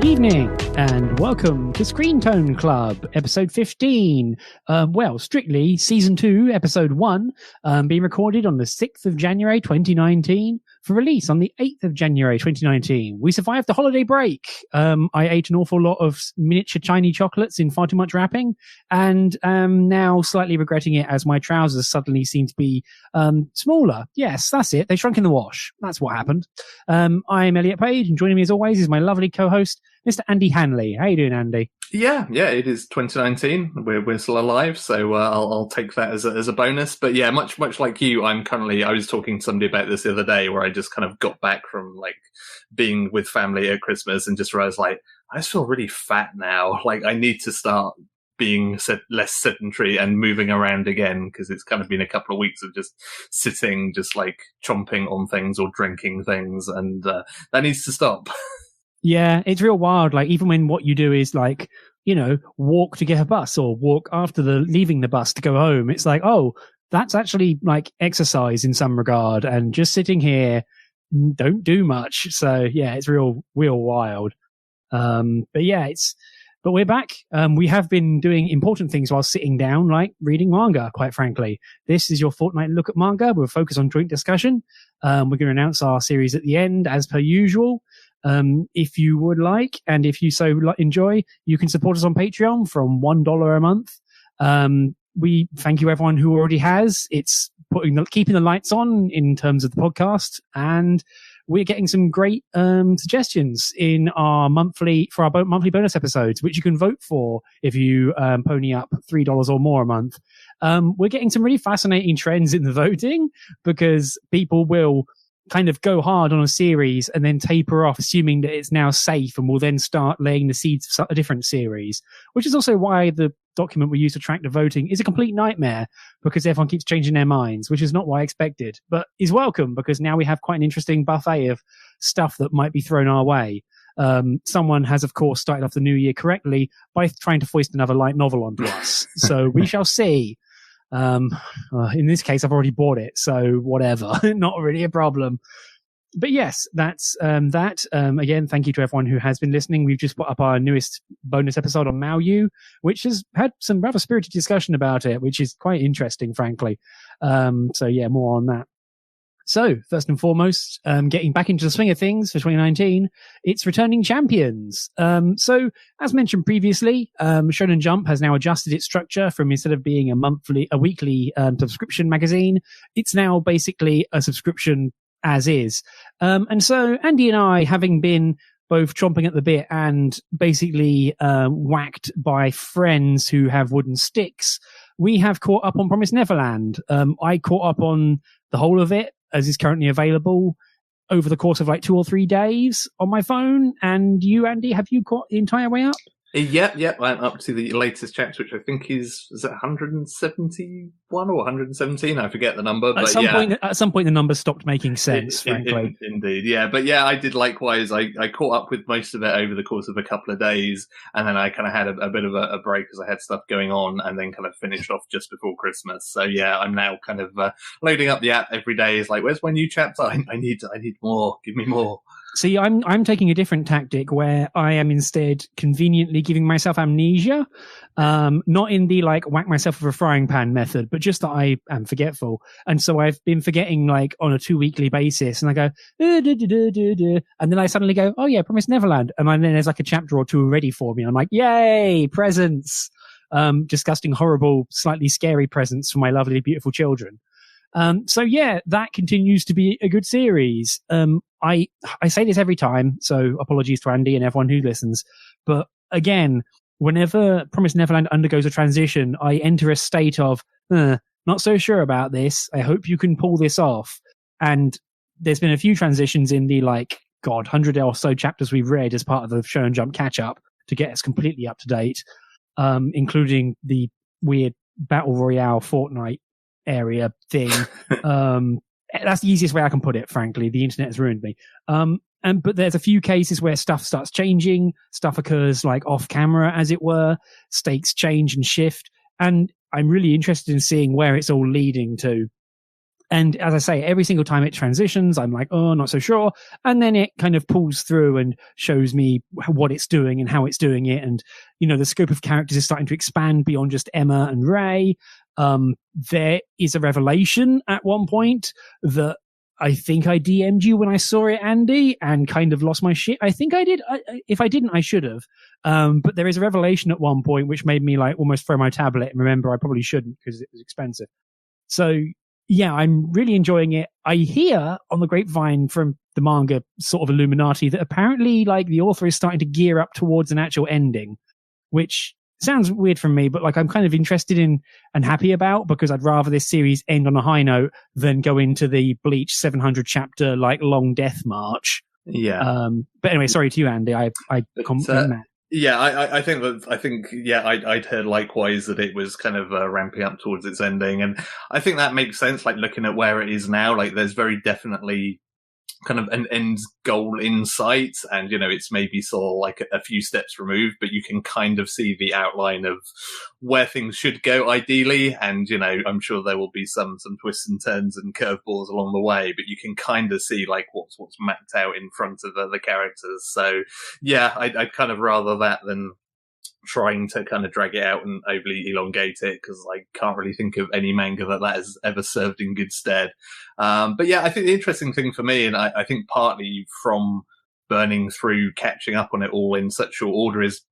evening, and welcome to Screentone Club, episode 15. Strictly season 2, episode 1, being recorded on the 6th of January 2019 for release on the 8th of January 2019. We survived the holiday break. I ate an awful lot of miniature shiny chocolates in far too much wrapping, and am now slightly regretting it as my trousers suddenly seem to be smaller. Yes, that's it. They shrunk in the wash. That's what happened. I'm Elliot Page, and joining me as always is my lovely co-host, Mr. Andy Hanley. How you doing, Andy? Yeah, it is 2019. We're still alive, so I'll take that as a bonus. But yeah, much like you, I was talking to somebody about this the other day, where I just kind of got back from like being with family at Christmas and just realized like I just feel really fat now. Like I need to start being less sedentary and moving around again, because it's kind of been a couple of weeks of just sitting, just like chomping on things or drinking things, and that needs to stop. Yeah, it's real wild. Like, even when what you do is like, walk to get a bus or walk after leaving the bus to go home, it's like, oh, that's actually like exercise in some regard, and just sitting here don't do much. So yeah, it's real wild. But we're back. We have been doing important things while sitting down, like reading manga, quite frankly. This is your fortnightly look at manga. We'll focus on joint discussion. We're going to announce our series at the end, as per usual. If you would like, and if you so enjoy, you can support us on Patreon from $1 a month. We thank you everyone who already has. It's keeping the lights on in terms of the podcast, and we're getting some great suggestions in our monthly bonus episodes, which you can vote for if you pony up $3 or more a month. We're getting some really fascinating trends in the voting, because people will kind of go hard on a series and then taper off, assuming that it's now safe, and will then start laying the seeds for a different series, which is also why the document we use to track the voting is a complete nightmare, because everyone keeps changing their minds, which is not what I expected, but is welcome, because now we have quite an interesting buffet of stuff that might be thrown our way. Someone has, of course, started off the new year correctly by trying to foist another light novel onto us. So we shall see. In this case, I've already bought it, so whatever. Not really a problem. But yes, that's that. Again, thank you to everyone who has been listening. We've just put up our newest bonus episode on Maoyu, which has had some rather spirited discussion about it, which is quite interesting, frankly. So yeah, more on that. So, first and foremost, getting back into the swing of things for 2019, it's returning champions. So, as mentioned previously, Shonen Jump has now adjusted its structure from, instead of being a weekly subscription magazine, it's now basically a subscription as is. And so, Andy and I, having been both chomping at the bit and basically whacked by friends who have wooden sticks, we have caught up on Promised Neverland. I caught up on the whole of it, as is currently available, over the course of like 2 or 3 days on my phone. And you, Andy, have you caught the entire way up? Yep. I'm up to the latest chapter, which I think is it 171 or 117? I forget the number. At some point, the number stopped making sense, frankly. Indeed, yeah. But yeah, I did likewise. I caught up with most of it over the course of a couple of days, and then I kind of had a bit of a break because I had stuff going on, and then kind of finished off just before Christmas. So yeah, I'm now kind of loading up the app every day. Is like, where's my new chapter? I need more. Give me more. See, I'm taking a different tactic, where I am instead conveniently giving myself amnesia, not in the like whack myself with a frying pan method, but just that I am forgetful. And so I've been forgetting like on a 2-weekly basis, and I go, and then I suddenly go, oh yeah, Promised Neverland. And then there's like a chapter or two ready for me. And I'm like, yay, presents, disgusting, horrible, slightly scary presents for my lovely, beautiful children. So yeah, that continues to be a good series. I say this every time, so apologies to Andy and everyone who listens. But again, whenever Promised Neverland undergoes a transition, I enter a state of, not so sure about this. I hope you can pull this off. And there's been a few transitions in the 100 or so chapters we've read as part of the Shonen Jump catch-up to get us completely up to date, including the weird Battle Royale Fortnite area thing. That's the easiest way I can put it, frankly. The internet has ruined me. But there's a few cases where stuff starts changing, stuff occurs off camera, as it were, stakes change and shift, and I'm really interested in seeing where it's all leading to. And as I say, every single time it transitions, I'm like, oh, not so sure. And then it kind of pulls through and shows me what it's doing and how it's doing it. And, the scope of characters is starting to expand beyond just Emma and Ray. There is a revelation at one point that I think I DM'd you when I saw it, Andy, and kind of lost my shit. I think I did. If I didn't, I should have. But there is a revelation at one point which made me like almost throw my tablet and remember I probably shouldn't because it was expensive. So yeah, I'm really enjoying it. I hear on the grapevine from the manga sort of Illuminati that apparently like the author is starting to gear up towards an actual ending, which sounds weird from me, but like I'm kind of interested in and happy about, because I'd rather this series end on a high note than go into the Bleach 700 chapter like long death march. Yeah. But anyway, sorry to you, Andy. I compliment that. Yeah, I think I'd heard likewise that it was kind of ramping up towards its ending, and I think that makes sense. Like looking at where it is now, like there's very definitely kind of an end goal in sight, and it's maybe sort of like a few steps removed, but you can kind of see the outline of where things should go ideally, and I'm sure there will be some twists and turns and curveballs along the way, but you can kind of see like what's mapped out in front of the characters. So yeah, I'd kind of rather that than trying to kind of drag it out and overly elongate it, because I can't really think of any manga that has ever served in good stead. But yeah, I think the interesting thing for me, and I think partly from burning through, catching up on it all in such short order, is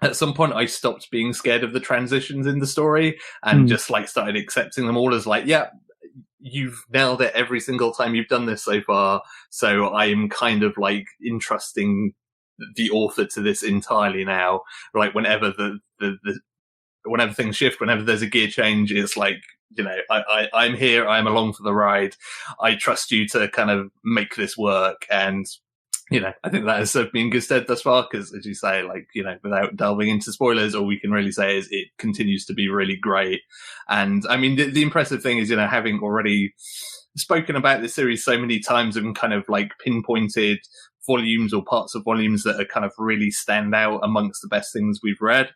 at some point I stopped being scared of the transitions in the story and just like started accepting them all as like, yeah, you've nailed it every single time you've done this so far. So I'm kind of like entrusting the author to this entirely now. Like whenever whenever things shift, whenever there's a gear change, it's like, I'm here, I'm along for the ride. I trust you to kind of make this work. And, I think that has served me in good stead thus far, because as you say, like, without delving into spoilers, all we can really say is it continues to be really great. And I mean, the impressive thing is, having already spoken about this series so many times and kind of like pinpointed volumes or parts of volumes that are kind of really stand out amongst the best things we've read,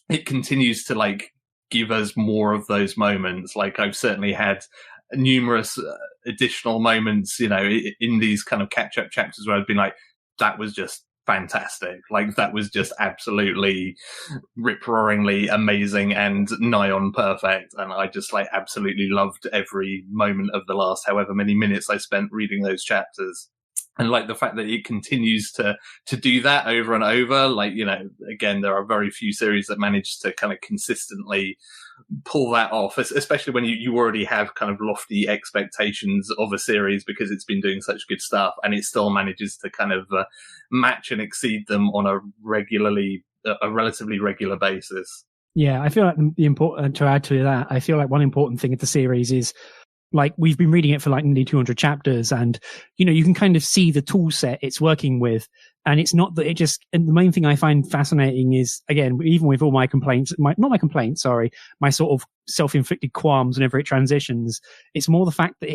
it continues to like give us more of those moments. Like I've certainly had numerous additional moments, in these kind of catch-up chapters where I've been like, that was just fantastic. Like that was just absolutely rip-roaringly amazing and nigh on perfect. And I just like absolutely loved every moment of the last however many minutes I spent reading those chapters. And like the fact that it continues to do that over and over, like, again, there are very few series that manage to kind of consistently pull that off, especially when you already have kind of lofty expectations of a series because it's been doing such good stuff, and it still manages to kind of match and exceed them on a relatively regular basis. Yeah, I feel like the important, to add to that, I feel like one important thing of the series is, like, we've been reading it for like nearly 200 chapters, and you can kind of see the tool set it's working with, and it's not that it just. And the main thing I find fascinating is, again, even with all my complaints, my sort of self-inflicted qualms whenever it transitions, it's more the fact that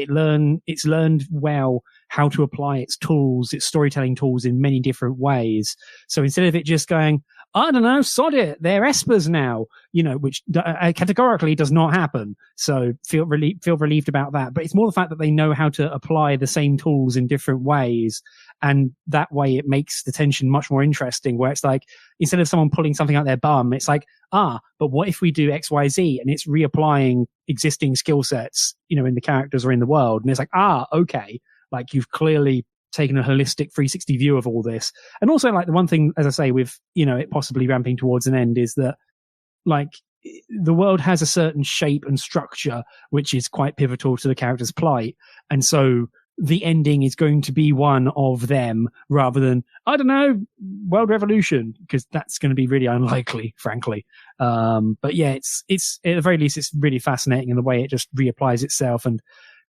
it's learned well how to apply its tools, its storytelling tools, in many different ways. So instead of it just going, I don't know, sod it, they're espers now, which categorically does not happen. So feel relieved about that. But it's more the fact that they know how to apply the same tools in different ways. And that way it makes the tension much more interesting, where it's like, instead of someone pulling something out their bum, it's like, but what if we do X, Y, Z? And it's reapplying existing skill sets, in the characters or in the world. And it's like, okay, like you've clearly taken a holistic 360 view of all this. And also, like, the one thing, as I say, with it possibly ramping towards an end, is that like the world has a certain shape and structure which is quite pivotal to the character's plight, and so the ending is going to be one of them rather than, I don't know, world revolution, because that's going to be really unlikely, frankly. But yeah, it's at the very least it's really fascinating in the way it just reapplies itself, and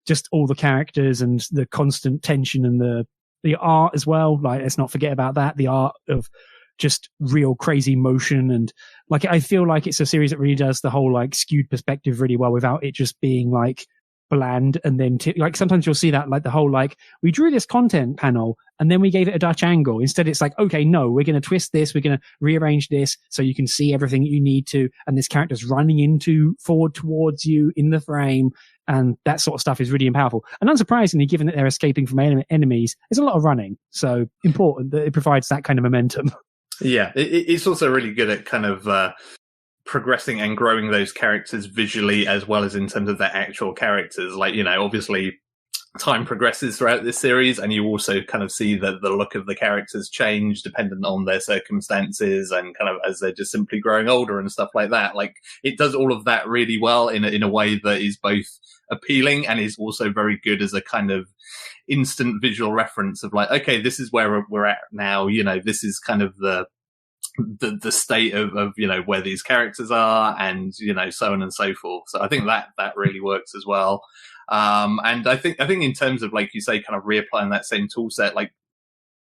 just all the characters and the constant tension and the art as well. Like, let's not forget about that. The art of just real crazy motion. And like, I feel like it's a series that really does the whole like skewed perspective really well without it just being like bland. And then like sometimes you'll see that, like the whole, like, we drew this content panel and then we gave it a Dutch angle. Instead, it's like, okay, no, we're going to twist this. We're going to rearrange this so you can see everything you need to. And this character's running forward towards you in the frame. And that sort of stuff is really powerful. And unsurprisingly, given that they're escaping from enemies, there's a lot of running. So important that it provides that kind of momentum. Yeah, it's also really good at kind of progressing and growing those characters visually as well as in terms of their actual characters. Like, obviously time progresses throughout this series, and you also kind of see that the look of the characters change dependent on their circumstances and kind of as they're just simply growing older and stuff like that. Like, it does all of that really well in a way that is both appealing and is also very good as a kind of instant visual reference of like, okay, this is where we're at now. This is kind of the state of where these characters are, and so on and so forth. So I think that really works as well. And I think in terms of, like you say, kind of reapplying that same tool set, like,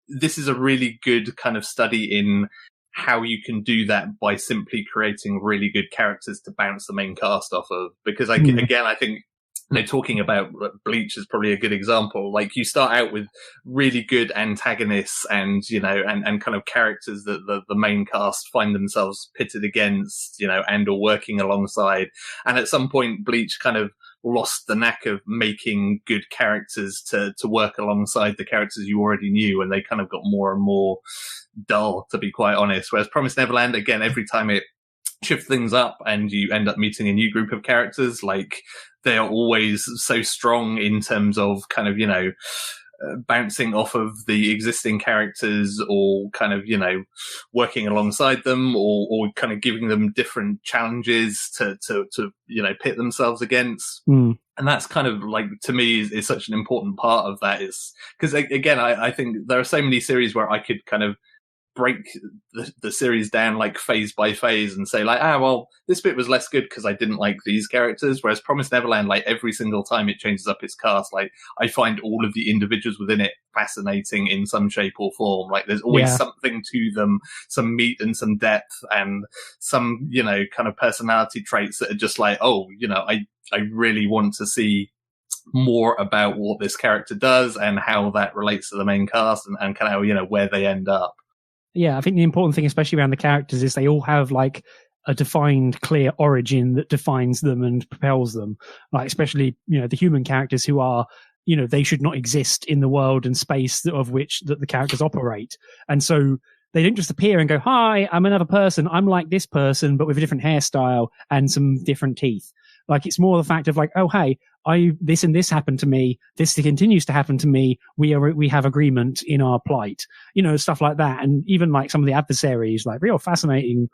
this is a really good kind of study in how you can do that by simply creating really good characters to bounce the main cast off of. Because again, I think, talking about Bleach is probably a good example. Like, you start out with really good antagonists and, and kind of characters that the main cast find themselves pitted against, and or working alongside. And at some point, Bleach kind of lost the knack of making good characters to work alongside the characters you already knew, and they kind of got more and more dull, to be quite honest. Whereas Promised Neverland, again, every time it shift things up and you end up meeting a new group of characters, like, they are always so strong in terms of kind of, bouncing off of the existing characters, or kind of, working alongside them, or kind of giving them different challenges to pit themselves against. And that's kind of, like, to me is such an important part of that, is because, again, I think there are so many series where I could kind of break the series down like phase by phase and say, like, well, this bit was less good because I didn't like these characters. Whereas Promised Neverland, like, every single time it changes up its cast, like, I find all of the individuals within it fascinating in some shape or form. Like, there's always something to them, some meat and some depth and some, kind of personality traits that are just like, I really want to see more about what this character does and how that relates to the main cast, and kind of, where they end up. Yeah, I think the important thing, especially around the characters, is they all have, like, a defined, clear origin that defines them and propels them. Like, especially, the human characters who are, they should not exist in the world and space of which that the characters operate. And so they don't just appear and go, hi, I'm another person. I'm like this person, but with a different hairstyle and some different teeth. Like, it's more the fact of, like, oh, hey, this and this happened to me. This continues to happen to me. We have agreement in our plight, stuff like that. And even, like, some of the adversaries, like, real fascinating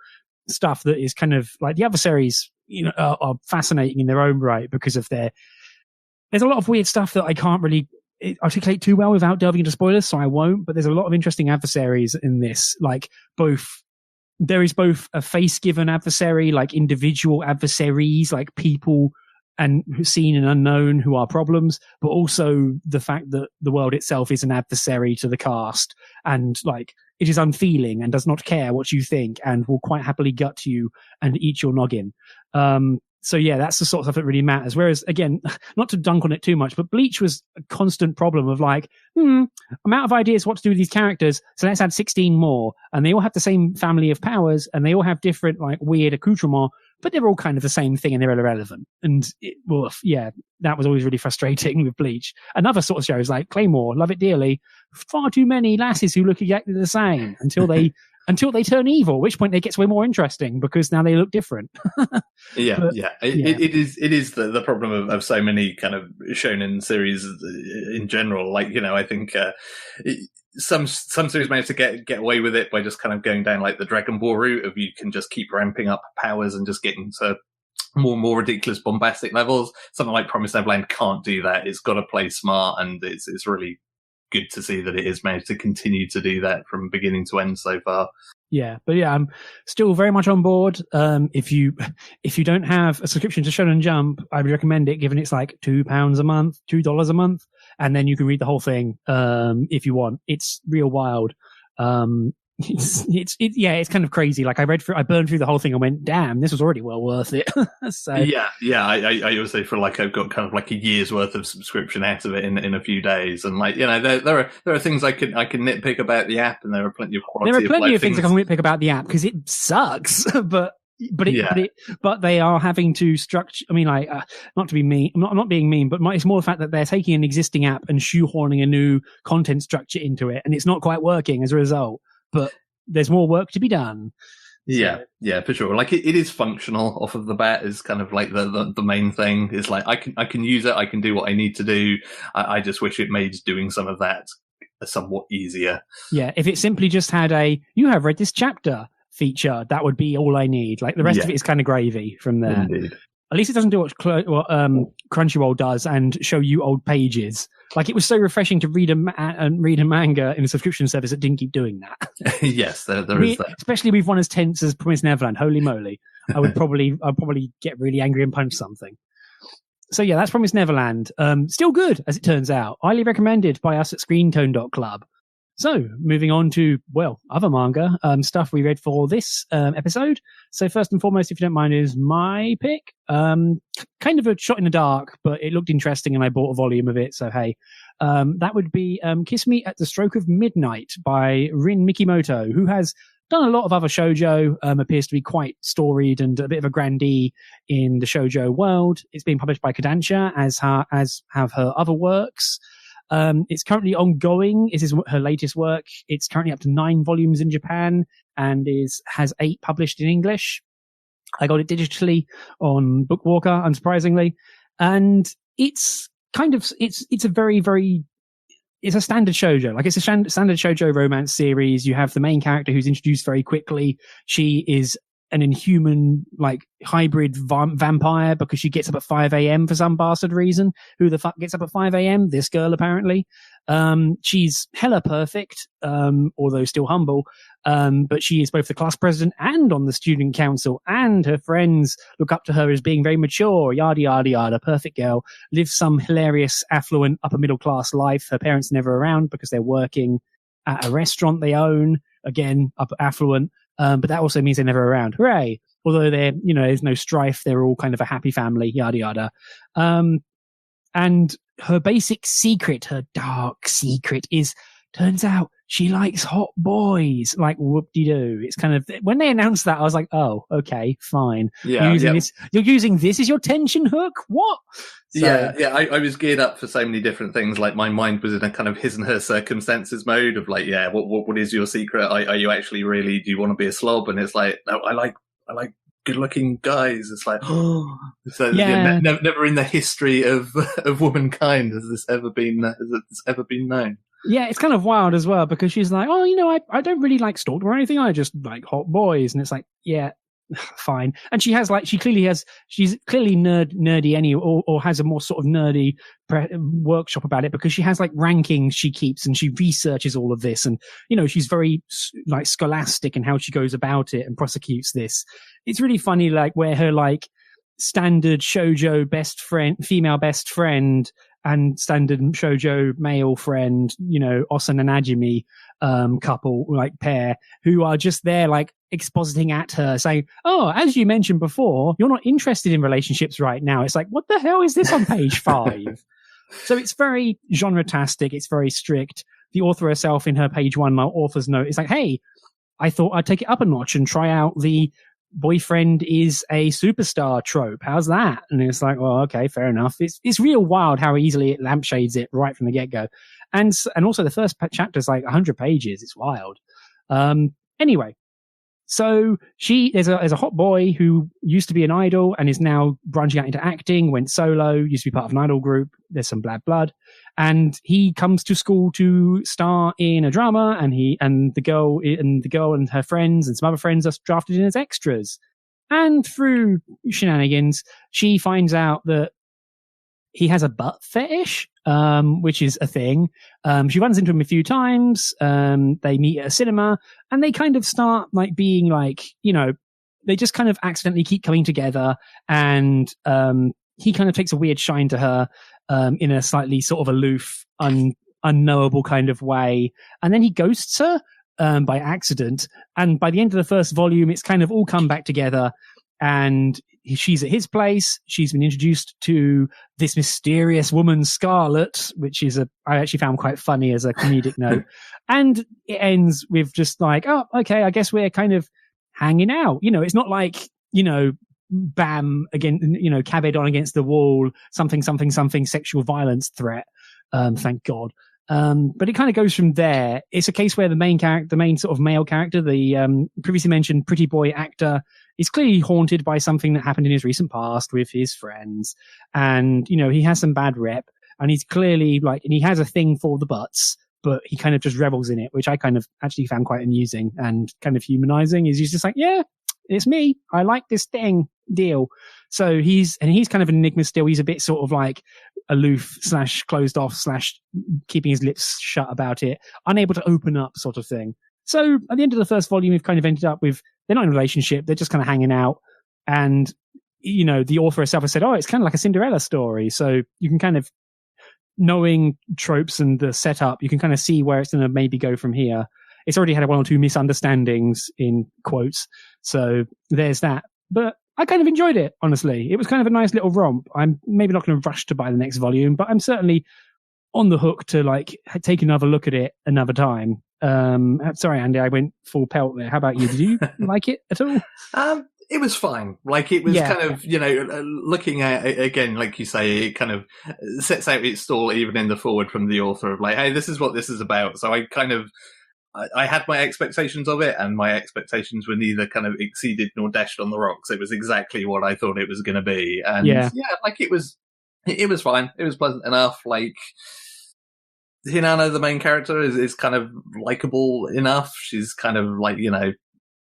stuff that is kind of like, the adversaries, are fascinating in their own right because of there's a lot of weird stuff that I can't really articulate too well without delving into spoilers, so I won't. But there's a lot of interesting adversaries in this, like, there is both a face-given adversary, like individual adversaries, like people and seen and unknown who are problems, but also the fact that the world itself is an adversary to the cast, and, like, it is unfeeling and does not care what you think and will quite happily gut you and eat your noggin. So yeah, that's the sort of stuff that really matters. Whereas, again, not to dunk on it too much, but Bleach was a constant problem of, like, I'm out of ideas what to do with these characters, so let's add 16 more. And they all have the same family of powers, and they all have different, like, weird accoutrements, but they're all kind of the same thing and they're irrelevant. And that was always really frustrating with Bleach. Another sort of shows like Claymore, love it dearly. Far too many lasses who look exactly the same until they turn evil, at which point it gets way more interesting because now they look different. It is the problem of so many kind of shonen series in general. Like, I think some series manage to get away with it by just kind of going down like the Dragon Ball route of, you can just keep ramping up powers and just getting to more and more ridiculous bombastic levels. Something like Promised Neverland can't do that. It's got to play smart, and it's really good to see that it has managed to continue to do that from beginning to end so far. Yeah, but yeah, I'm still very much on board. If you don't have a subscription to Shonen Jump, I would recommend it, given it's like $2 a month, $2 a month, and then you can read the whole thing if you want. It's real wild. It's kind of crazy. Like, I burned through the whole thing and went, damn, this was already well worth it. So I also feel like I've got kind of like a year's worth of subscription out of it in a few days. And, like, there are things I can nitpick about the app, and there are plenty of quality. There are plenty of things I can nitpick about the app because it sucks, but but they are having to structure. I mean, like, not to be mean, I'm not being mean, but it's more the fact that they're taking an existing app and shoehorning a new content structure into it, and it's not quite working as a result. But there's more work to be done. Yeah, for sure. Like it is functional off of the bat is kind of like the main thing. Is like I can use it, I can do what I need to do. I just wish it made doing some of that somewhat easier. Yeah, if it simply just had a "you have read this chapter" feature, that would be all I need. Like the rest of it is kind of gravy from there. Indeed. At least it doesn't do what Crunchyroll does and show you old pages. Like it was so refreshing to read a manga in a subscription service that didn't keep doing that. Yes, there is that. Especially with one as tense as Promised Neverland. Holy moly! I'd probably get really angry and punch something. So yeah, that's Promised Neverland. Still good as it turns out. Highly recommended by us at Screentone Club. So, moving on to, other manga, stuff we read for this episode. So first and foremost, if you don't mind, is my pick. Kind of a shot in the dark, but it looked interesting and I bought a volume of it, so hey. That would be Kiss Me at the Stroke of Midnight by Rin Mikimoto, who has done a lot of other shoujo, appears to be quite storied and a bit of a grandee in the shoujo world. It's being published by Kodansha, as have her other works. It's currently ongoing. This is her latest work. It's currently up to 9 volumes in Japan and has 8 published in English. I got it digitally on Bookwalker, unsurprisingly. And it's kind of, it's a very, very, it's a standard shoujo. Like it's a standard shoujo romance series. You have the main character who's introduced very quickly. She is an inhuman, like, hybrid vampire because she gets up at 5 a.m. for some bastard reason. Who the fuck gets up at 5 a.m.? This girl, apparently. She's hella perfect, although still humble. But she is both the class president and on the student council, and her friends look up to her as being very mature, yada, yada, yada. Perfect girl. Lives some hilarious, affluent, upper middle class life. Her parents are never around because they're working at a restaurant they own. Again, affluent. But that also means they're never around. Hooray! Although there's no strife, they're all kind of a happy family, yada yada. And her basic secret, her dark secret, turns out she likes hot boys. Like whoop-de-doo. It's kind of, when they announced that, I was like, oh, okay, fine. Yeah, you're using this as your tension hook? What? So, I was geared up for so many different things. Like my mind was in a kind of his and her circumstances mode of like, yeah, what is your secret? Are you actually really, do you want to be a slob? And it's like, no, I like good looking guys. It's like, never in the history of womankind has this ever been known. Yeah, it's kind of wild as well because she's like, oh, I don't really like stalking or anything. I just like hot boys. And it's like, yeah, fine. And she's clearly nerdy anyway, or has a more sort of nerdy workshop about it because she has like rankings she keeps and she researches all of this. And, she's very like scholastic in how she goes about it and prosecutes this. It's really funny, like where her like standard shoujo female best friend and standard shoujo male friend, Osan and Ajimi, couple, like pair, who are just there, like expositing at her, saying, oh, as you mentioned before, you're not interested in relationships right now. It's like, what the hell is this on page 5? So it's very genre-tastic. It's very strict. The author herself in her page 1, my author's note, is like, hey, I thought I'd take it up a notch and try out the boyfriend is a superstar trope. How's that? And it's like, well, okay, fair enough. It's real wild how easily it lampshades it right from the get-go. And also the first chapter is like 100 pages. It's wild. Anyway, so there's a hot boy who used to be an idol and is now branching out into acting, went solo, used to be part of an idol group. There's some bad blood. And he comes to school to star in a drama, and the girl and her friends and some other friends are drafted in as extras. And through shenanigans, she finds out that he has a butt fetish, which is a thing. She runs into him a few times. They meet at a cinema, and they kind of start like being like, they just kind of accidentally keep coming together. And he kind of takes a weird shine to her in a slightly sort of aloof, unknowable kind of way. And then he ghosts her by accident. And by the end of the first volume, it's kind of all come back together. And she's at his place. She's been introduced to this mysterious woman, Scarlet, which is I actually found quite funny as a comedic note. And it ends with just like, oh, okay, I guess we're kind of hanging out. It's not like you know, bam, again, you know, cabed on against the wall, something, sexual violence threat. Thank God. But it kind of goes from there. It's a case where the main sort of male character, the previously mentioned pretty boy actor, is clearly haunted by something that happened in his recent past with his friends. And, you know, he has some bad rep, and he's clearly like, and he has a thing for the butts, but he kind of just revels in it, which I kind of actually found quite amusing and kind of humanizing. He's just like, yeah, it's me. I like this thing deal. So he's kind of an enigma still. He's a bit sort of like aloof / closed off / keeping his lips shut about it, unable to open up sort of thing. So at the end of the first volume, we've kind of ended up with, they're not in a relationship. They're just kind of hanging out. And, you know, the author herself has said, oh, it's kind of like a Cinderella story. So you can kind of, knowing tropes and the setup, you can kind of see where it's going to maybe go from here. It's already had 1 or 2 misunderstandings in quotes. So there's that. But I kind of enjoyed it, honestly. It was kind of a nice little romp. I'm maybe not going to rush to buy the next volume, but I'm certainly on the hook to like take another look at it another time. Sorry, Andy, I went full pelt there. How about you? Did you like it at all? It was fine. Like, it was kind of, you know, looking at it again, like you say, it kind of sets out its stall even in the forward from the author of like, hey, this is what this is about. So I had my expectations of it, and my expectations were neither kind of exceeded nor dashed on the rocks. It was exactly what I thought it was going to be. And like it was fine. It was pleasant enough. Like, Hinata, the main character, is kind of likable enough. She's kind of like, you know,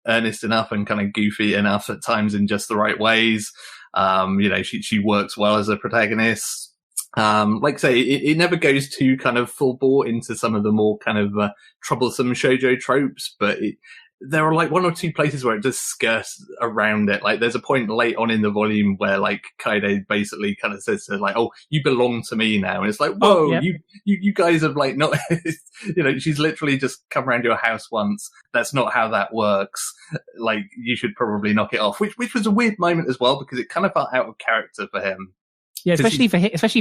earnest enough and kind of goofy enough at times in just the right ways. You know, she works well as a protagonist. Like I say, it never goes too kind of full bore into some of the more kind of troublesome shoujo tropes, but there are like 1 or 2 places where it just skirts around it. Like, there's a point late on in the volume where like Kaide basically kind of says to like, oh, you belong to me now. And it's like, whoa, you guys have like not, you know, she's literally just come around your house once. That's not how that works. Like, you should probably knock it off, which was a weird moment as well, because it kind of felt out of character for him. Yeah, especially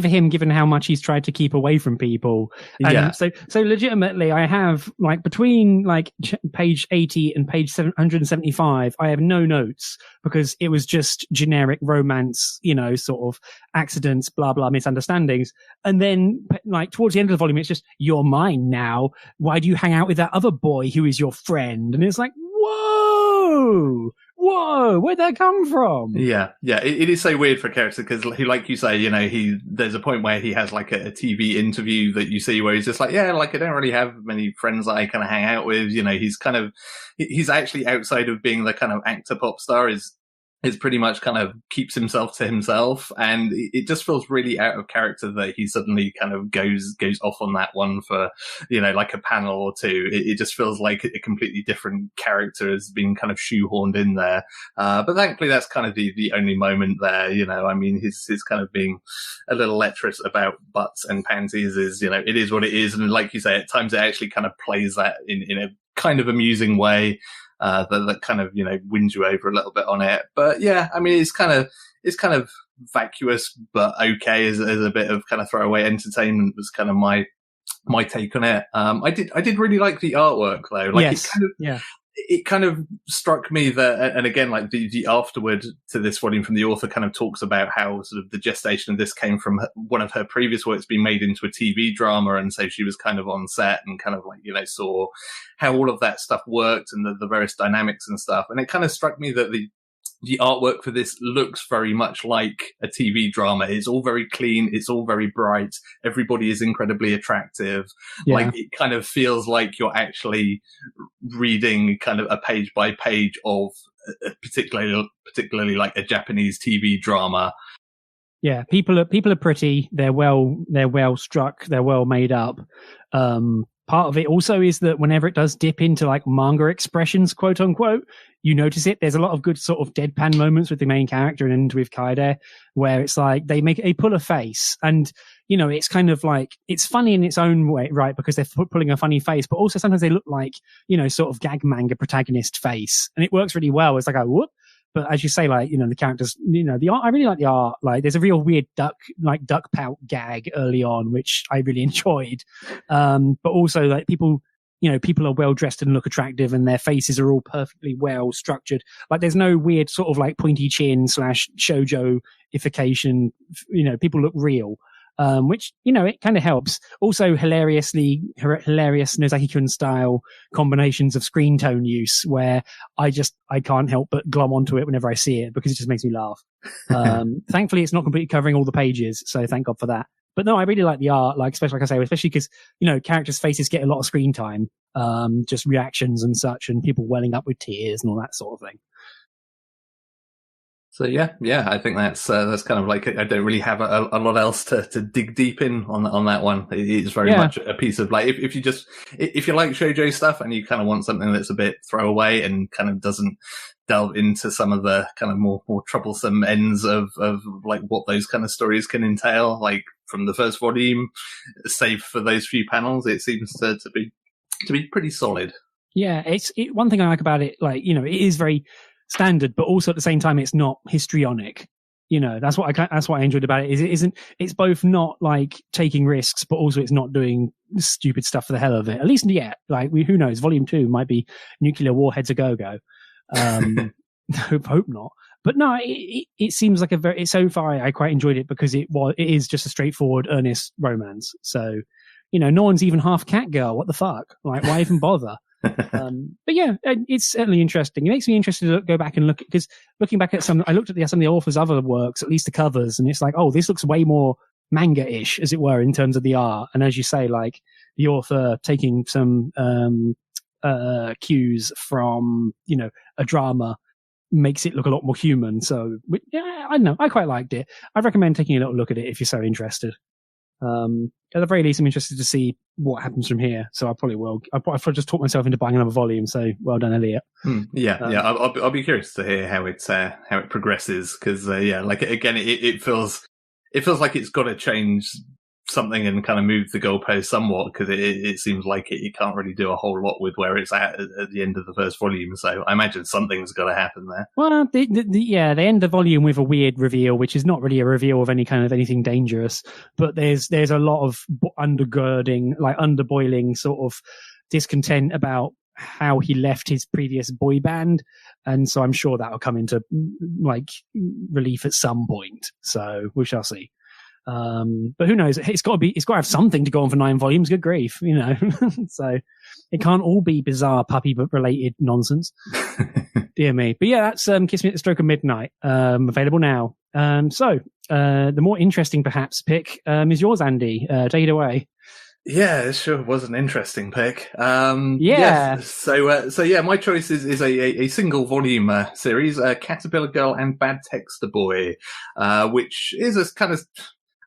for him, given how much he's tried to keep away from people. And so legitimately, I have like between like page 80 and page 775, I have no notes, because it was just generic romance, you know, sort of accidents, blah, blah, misunderstandings. And then like towards the end of the volume, it's just, you're mine now. Why do you hang out with that other boy who is your friend? And it's like, whoa, where'd that come from? Yeah, it is so weird for a character, because like you say, you know, there's a point where he has like a TV interview that you see where he's just like, yeah, like, I don't really have many friends that I kind of hang out with. You know, he's actually, outside of being the kind of actor pop star, is pretty much kind of keeps himself to himself, and it just feels really out of character that he suddenly kind of goes off on that one for, you know, like a panel or 2. It just feels like a completely different character has been kind of shoehorned in there. But thankfully, that's kind of the only moment there. You know, I mean, his kind of being a little lecherous about butts and panties is, you know, it is what it is, and like you say, at times it actually kind of plays that in a kind of amusing way. That kind of, you know, wins you over a little bit on it. But yeah, I mean, it's kind of vacuous, but okay as a bit of kind of throwaway entertainment was kind of my take on it. I did really like the artwork though. Like, yes. It kind of struck me that, and again, like the afterward to this volume from the author kind of talks about how sort of the gestation of this came from one of her previous works being made into a TV drama. And so she was kind of on set and kind of like, you know, saw how all of that stuff worked and the various dynamics and stuff. And it kind of struck me that the artwork for this looks very much like a TV drama. It's all very clean. It's all very bright. Everybody is incredibly attractive. Yeah. Like, it kind of feels like you're actually reading kind of a page by page of particularly like a Japanese TV drama. Yeah, people are pretty. They're well struck. They're well made up. Part of it also is that whenever it does dip into like manga expressions, quote unquote, you notice it. There's a lot of good sort of deadpan moments with the main character and with Kaede, where it's like they pull a face, and you know, it's kind of like, it's funny in its own way, right? Because they're pulling a funny face, but also sometimes they look like, you know, sort of gag manga protagonist face, and it works really well. It's like, oh, whoop. But as you say, like, you know, the characters, you know, the art, I really like the art. Like, there's a real weird duck pout gag early on, which I really enjoyed. But also, like, people people are well dressed and look attractive and their faces are all perfectly well structured. Like there's no weird sort of like pointy chin / shoujo-ification. People look real. Which, it kind of helps. Also hilarious Nozaki-kun style combinations of screen tone use where I can't help but glom onto it whenever I see it because it just makes me laugh. Thankfully it's not completely covering all the pages, so thank God for that. But no, I really like the art, especially because, characters' faces get a lot of screen time, just reactions and such, and people welling up with tears and all that sort of thing. So yeah, I think that's kind of like, I don't really have a lot else to dig deep in on that one. It's very much a piece of like, if you like shoujo stuff and you kind of want something that's a bit throwaway and kind of doesn't delve into some of the kind of more troublesome ends of like what those kind of stories can entail, like from the first volume, save for those few panels, it seems to be pretty solid. Yeah, one thing I like about it, it is very standard, but also at the same time it's not histrionic. That's what I enjoyed about it. It's both not like taking risks, but also it's not doing stupid stuff for the hell of it, at least yet. Who knows, volume 2 might be nuclear warheads a go. Hope not, but no, it seems like so far I quite enjoyed it because it is just a straightforward earnest romance. So no one's even half cat girl. What the fuck, why even bother? But yeah, it's certainly interesting. It makes me interested to go back and look, because looking back at I looked at some of the author's other works, at least the covers, and it's like, oh, this looks way more manga-ish, as it were, in terms of the art. And as you say, like the author taking some cues from a drama makes it look a lot more human. So yeah, I don't know, I quite liked it. I'd recommend taking a little look at it if you're so interested. At the very least, I'm interested to see what happens from here. So I probably will. I'll probably just talk myself into buying another volume. So well done, Elliot. I'll be curious to hear how it progresses, because like again, it feels like it's got to change something and kind of move the goalpost somewhat, because it seems like it can't really do a whole lot with where it's at the end of the first volume. So I imagine something's got to happen there. Well, they end the volume with a weird reveal, which is not really a reveal of any kind of anything dangerous, but there's a lot of underboiling sort of discontent about how he left his previous boy band, and so I'm sure that will come into relief at some point. So we shall see. But who knows? It's got to have something to go on for 9 volumes. Good grief, So it can't all be bizarre puppy but related nonsense. Dear me. But yeah, that's Kiss Me at the Stroke of Midnight. Available now. So the more interesting perhaps pick is yours, Andy. Take it away. Yeah, it sure was an interesting pick. Yeah. Yes. So yeah, my choice is a single volume series, Caterpillar Girl and Bad Texter Boy, which is a kind of,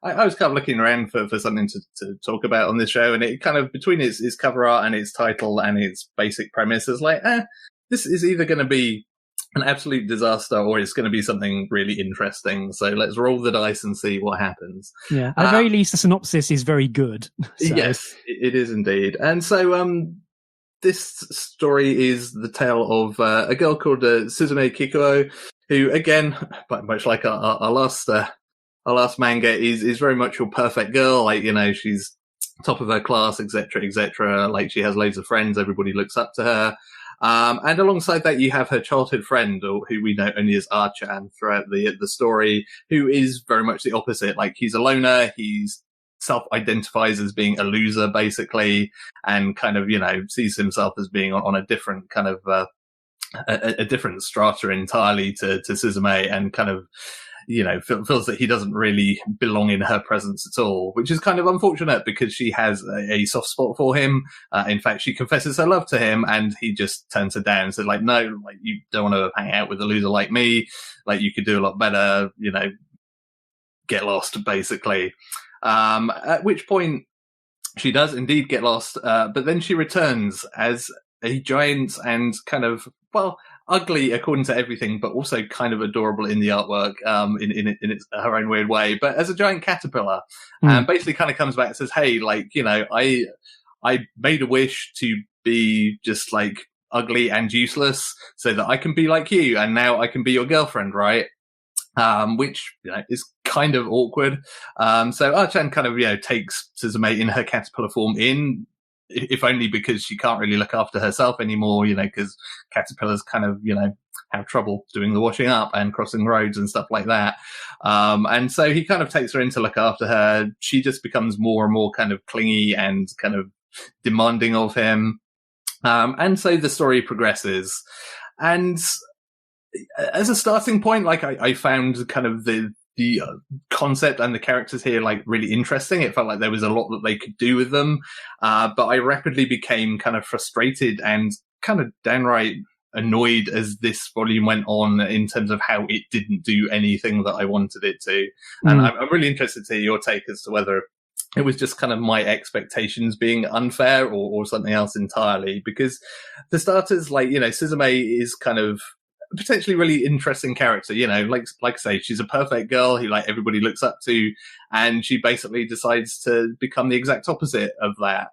I was kind of looking around for something to talk about on this show, and it kind of, between its cover art and its title and its basic premise, is like, this is either going to be an absolute disaster or it's going to be something really interesting. So let's roll the dice and see what happens. Yeah, at the very least, the synopsis is very good. So. Yes, it is indeed. And so this story is the tale of a girl called Suzume Kikuo, who, again, much like our last manga, is very much your perfect girl. Like, she's top of her class, etc., etc. Like, she has loads of friends. Everybody looks up to her. And alongside that, you have her childhood friend, or who we know only as Archan throughout the story, who is very much the opposite. Like, he's a loner. He's self-identifies as being a loser, basically, and kind of, sees himself as being on a different kind of, a different strata entirely to Suzume, and kind of, feels that he doesn't really belong in her presence at all, which is kind of unfortunate because she has a soft spot for him. In fact, she confesses her love to him, and he just turns her down and says, like, no, like, you don't want to hang out with a loser like me. Like, you could do a lot better, get lost, basically. At which point she does indeed get lost, but then she returns as a giant and kind of, ugly according to everything, but also kind of adorable in the artwork, in her own weird way, but as a giant caterpillar. And basically kind of comes back and says, hey, like, I made a wish to be just like ugly and useless so that I can be like you, and now I can be your girlfriend, right? Which, is kind of awkward. So Archan kind of, takes Suzume in her caterpillar form in, if only because she can't really look after herself anymore, because caterpillars kind of, have trouble doing the washing up and crossing roads and stuff like that. And so he kind of takes her in to look after her. She just becomes more and more kind of clingy and kind of demanding of him. And so the story progresses. And as a starting point, like I found kind of the concept and the characters here like really interesting. It felt like there was a lot that they could do with them. But I rapidly became kind of frustrated and kind of downright annoyed as this volume went on in terms of how it didn't do anything that I wanted it to. And I'm really interested to hear your take as to whether it was just kind of my expectations being unfair or something else entirely. Because for starters, like, Suzume is kind of potentially really interesting character, like I say, she's a perfect girl who like everybody looks up to, and she basically decides to become the exact opposite of that.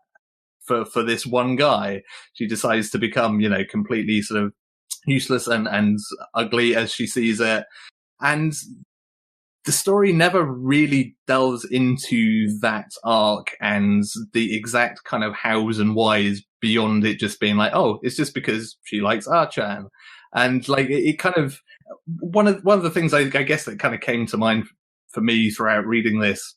For this one guy, she decides to become, completely sort of useless and ugly as she sees it. And the story never really delves into that arc and the exact kind of hows and whys beyond it just being like, oh, it's just because she likes Archan. And like, it kind of, one of the things I guess that kind of came to mind for me throughout reading this,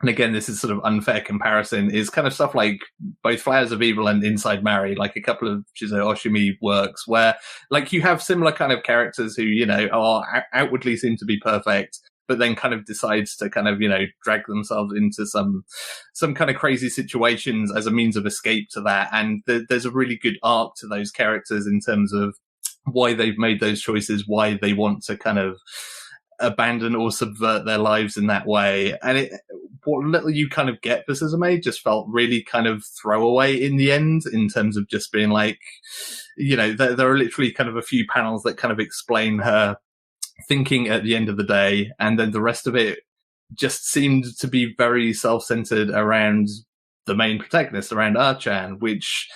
and again, this is sort of unfair comparison, is kind of stuff like both Flowers of Evil and Inside Mary, like a couple of Shizuo Oshimi works where like you have similar kind of characters who, are outwardly seem to be perfect, but then kind of decides to kind of, drag themselves into some kind of crazy situations as a means of escape to that. And there's a really good arc to those characters in terms of why they've made those choices, why they want to kind of abandon or subvert their lives in that way. And what little you kind of get for Suzume just felt really kind of throwaway in the end, in terms of just being like, there are literally kind of a few panels that kind of explain her thinking at the end of the day, and then the rest of it just seemed to be very self-centered around the main protagonist, around Archan, which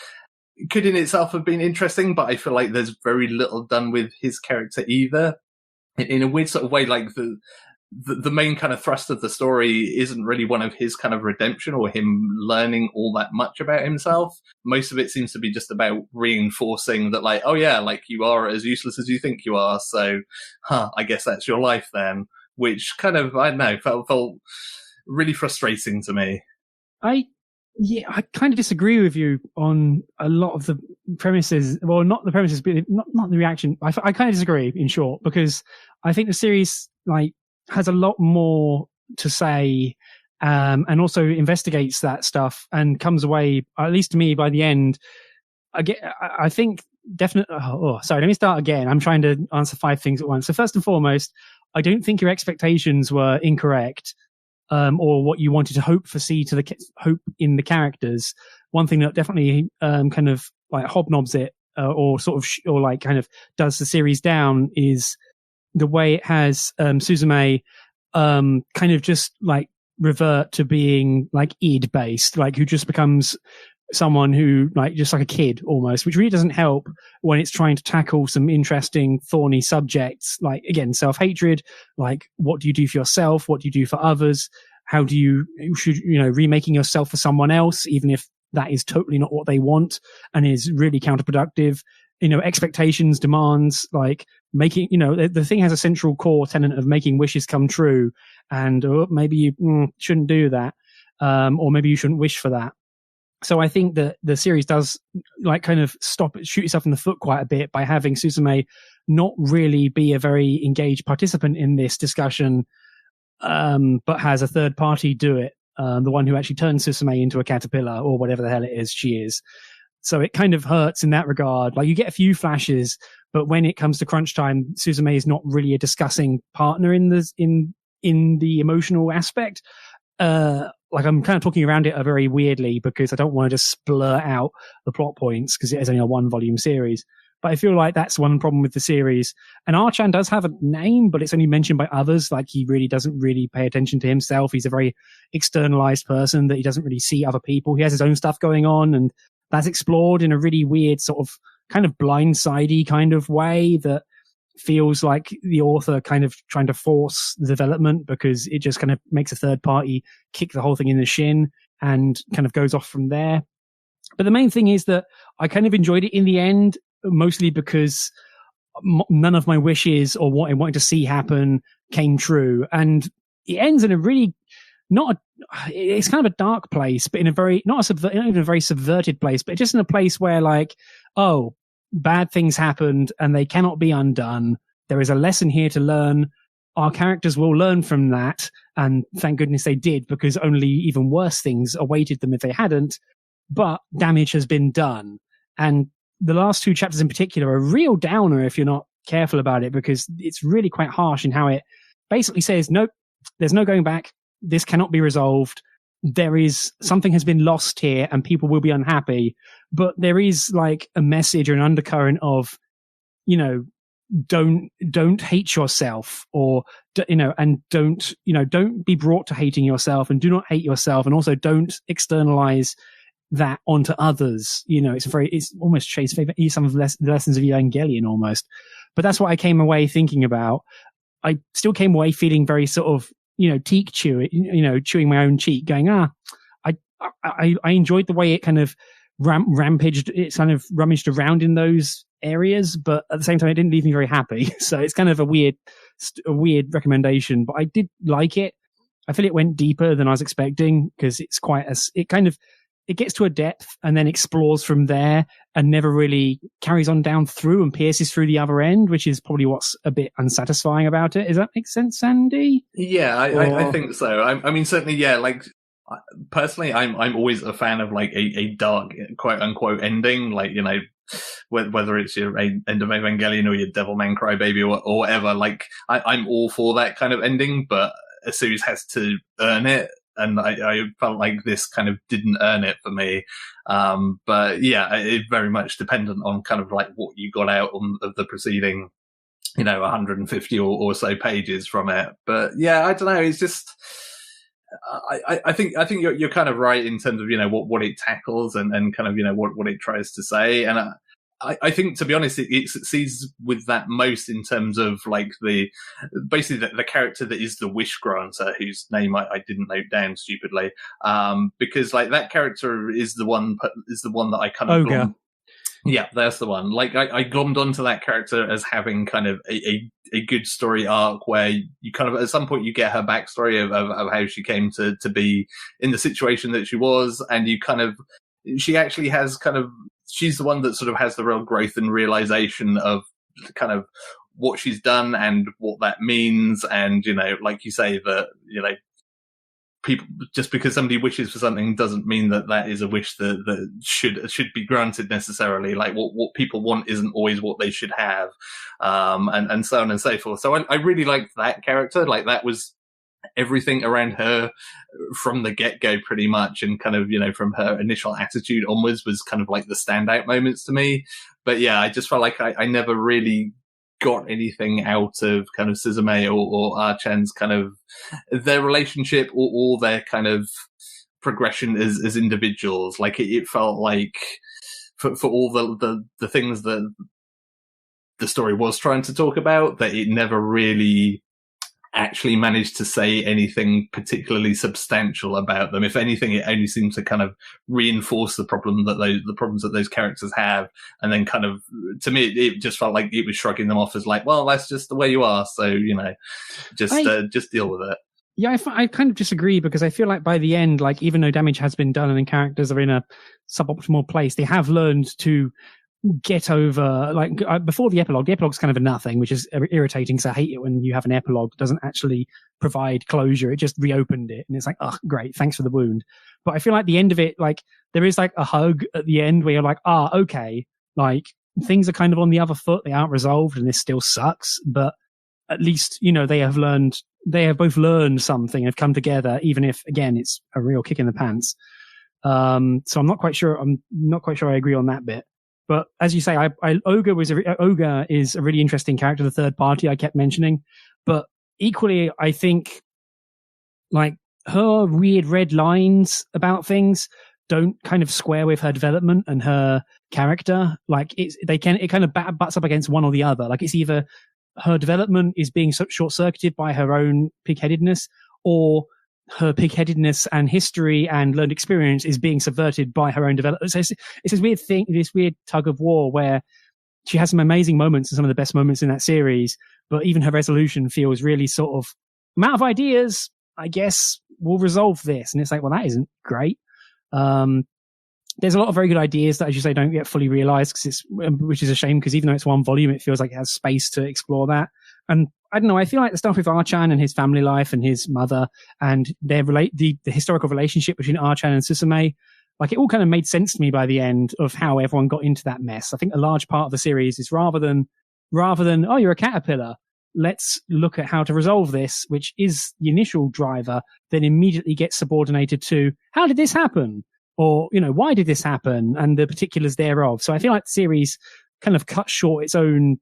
could in itself have been interesting, but I feel like there's very little done with his character either. In a weird sort of way, like the main kind of thrust of the story isn't really one of his kind of redemption or him learning all that much about himself. Most of it seems to be just about reinforcing that, like, oh yeah, like you are as useless as you think you are, so I guess that's your life then. Which kind of, I don't know, felt really frustrating to me. I kind of disagree with you on a lot of the premises. Well, not the premises, but not the reaction. I kind of disagree, in short, because I think the series like has a lot more to say, and also investigates that stuff and comes away, at least to me, by the end. I think definitely. Sorry, let me start again. I'm trying to answer 5 things at once. So first and foremost, I don't think your expectations were incorrect. Or what you wanted to hope in the characters. One thing that definitely kind of like hobnobs it, or sort of or like kind of does the series down, is the way it has Suzume kind of just like revert to being like id based, like who just becomes someone who like just like a kid almost, which really doesn't help when it's trying to tackle some interesting thorny subjects, like again self-hatred, like what do you do for yourself, what do you do for others, how do you remaking yourself for someone else even if that is totally not what they want and is really counterproductive, expectations, demands, like making, the thing has a central core tenet of making wishes come true, and maybe you shouldn't do that, or maybe you shouldn't wish for that. So I think that the series does like kind of shoot itself in the foot quite a bit by having Suzume not really be a very engaged participant in this discussion, but has a third party do it, the one who actually turns Suzume into a caterpillar or whatever the hell it is she is. So it kind of hurts in that regard. Like you get a few flashes, but when it comes to crunch time, Suzume is not really a discussing partner in the emotional aspect. Like I'm kind of talking around it very weirdly because I don't want to just blur out the plot points because it is only a 1-volume series. But I feel like that's one problem with the series. And Archan does have a name, but it's only mentioned by others. Like he really doesn't really pay attention to himself. He's a very externalized person that he doesn't really see other people. He has his own stuff going on, and that's explored in a really weird sort of kind of blindsidey kind of way that feels like the author kind of trying to force the development because it just kind of makes a third party kick the whole thing in the shin and kind of goes off from there. But the main thing is that I kind of enjoyed it in the end, mostly because none of my wishes or what I wanted to see happen came true. And it ends in a really it's kind of a dark place, but in a very, not in a very subverted place, but just in a place where like, oh, bad things happened and they cannot be undone. There is a lesson here to learn. Our characters will learn from that. And thank goodness they did, because only even worse things awaited them if they hadn't. But damage has been done. And the last two chapters in particular are a real downer if you're not careful about it, because it's really quite harsh in how it basically says, nope, there's no going back. This cannot be resolved. Something has been lost here and people will be unhappy. But there is like a message or an undercurrent of, you know, don't hate yourself, or, you know, and don't be brought to hating yourself, and do not hate yourself. And also don't externalize that onto others. You know, it's almost Shay's favorite, some of the lessons of Evangelion almost. But that's what I came away thinking about. I still came away feeling very sort of, you know, chewing my own cheek, going, I enjoyed the way it kind of rampaged, it kind of rummaged around in those areas, but at the same time, it didn't leave me very happy. So it's kind of a weird recommendation, but I did like it. I feel it went deeper than I was expecting, because it's it gets to a depth and then explores from there and never really carries on down through and pierces through the other end, which is probably what's a bit unsatisfying about it. Does that make sense, Sandy? Yeah, I think so. I mean, certainly, yeah, like, personally, I'm always a fan of like a dark, quote unquote, ending, like, you know, whether it's your end of Evangelion or your Devilman Crybaby or whatever. Like, I'm all for that kind of ending, but a series has to earn it. And I felt like this kind of didn't earn it for me. But yeah, it very much dependent on kind of like what you got out of the preceding, you know, 150 or so pages from it. But yeah, I don't know. It's just, I think you're kind of right in terms of, you know, what it tackles and kind of, you know, what it tries to say. And I think, to be honest, it succeeds with that most in terms of like basically the character that is the wish granter, whose name I didn't note down stupidly, because like that character is the one that I kind of Ogre. Yeah, that's the one. Like I glommed onto that character as having kind of a good story arc where you kind of at some point you get her backstory of how she came to be in the situation that she was, and you kind of, she actually has kind of, she's the one that sort of has the real growth and realization of kind of what she's done and what that means. And, you know, like you say, that, you know, people, just because somebody wishes for something doesn't mean that is a wish that should be granted necessarily. Like what people want isn't always what they should have. And so on and so forth. So I really liked that character. Like that was everything around her from the get-go pretty much, and kind of, you know, from her initial attitude onwards was kind of like the standout moments to me. But yeah, I just felt like I never really got anything out of kind of Suzume or Archan's kind of their relationship or their kind of progression as individuals. Like it felt like for all the things that the story was trying to talk about, that it never really actually managed to say anything particularly substantial about them. If anything, it only seemed to kind of reinforce the problems that those characters have. And then kind of, to me, it just felt like it was shrugging them off as like, well, that's just the way you are. So, you know, just deal with it. Yeah, I kind of disagree, because I feel like by the end, like even though damage has been done and characters are in a suboptimal place, they have learned to get over, like before the epilogue's kind of a nothing, which is irritating, because I hate it when you have an epilogue that doesn't actually provide closure. It just reopened it, and it's like, oh, great, thanks for the wound. But I feel like the end of it, like there is like a hug at the end where you're like, okay, like things are kind of on the other foot, they aren't resolved, and this still sucks, but at least, you know, they have both learned something, have come together, even if, again, it's a real kick in the pants. So I'm not quite sure I agree on that bit. But as you say, Ogre is a really interesting character, the third party I kept mentioning. But equally, I think like her weird red lines about things don't kind of square with her development and her character. Like it kind of butts up against one or the other. Like it's either her development is being short-circuited by her own pig-headedness, or her pig-headedness and history and learned experience is being subverted by her own development. So it's this weird thing, this weird tug of war where she has some amazing moments and some of the best moments in that series, but even her resolution feels really sort of, I'm out of ideas, I guess we'll resolve this. And it's like, well, that isn't great. There's a lot of very good ideas that, as you say, don't get fully realized, which is a shame, because even though it's one volume, it feels like it has space to explore that. And I don't know, I feel like the stuff with Archan and his family life and his mother and the historical relationship between Archan and Susume, like it all kind of made sense to me by the end of how everyone got into that mess. I think a large part of the series is rather than, oh, you're a caterpillar, let's look at how to resolve this, which is the initial driver, then immediately gets subordinated to, how did this happen? Or, why did this happen? And the particulars thereof. So I feel like the series kind of cut short its own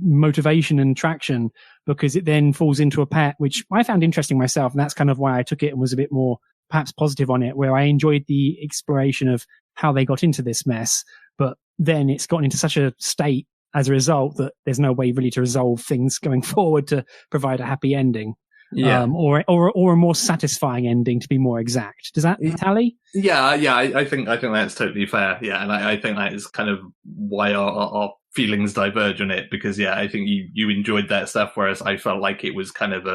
motivation and traction, because it then falls into a path which I found interesting myself. And that's kind of why I took it and was a bit more perhaps positive on it, where I enjoyed the exploration of how they got into this mess. But then it's gotten into such a state as a result that there's no way really to resolve things going forward to provide a happy ending. Yeah. Or a more satisfying ending, to be more exact. Does that tally? Yeah. I think that's totally fair. Yeah, and I think that is kind of why our feelings diverge on it, because I think you enjoyed that stuff, whereas I felt like it was kind of